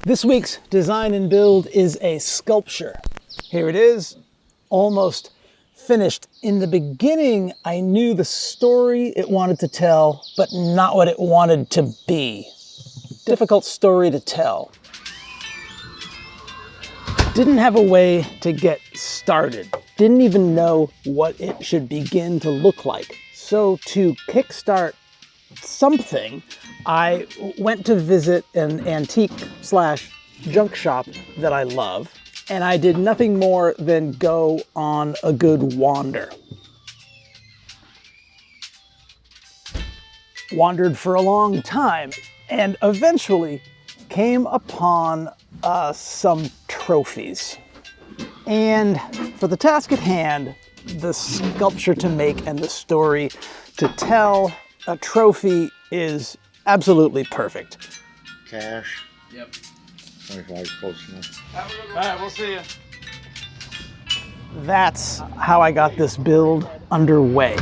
This week's design and build is a sculpture. Here it is, almost finished. In the beginning, I knew the story it wanted to tell, but not what it wanted to be. Difficult story to tell. Didn't have a way to get started. Didn't even know what it should begin to look like. So to kickstart something, I went to visit an antique/junk shop that I love, and I did nothing more than go on a good wander. Wandered for a long time, and eventually came upon some trophies. And for the task at hand, the sculpture to make and the story to tell, a trophy is absolutely perfect. Cash. Yep. 25 close enough. All right, we'll see you. That's how I got this build underway.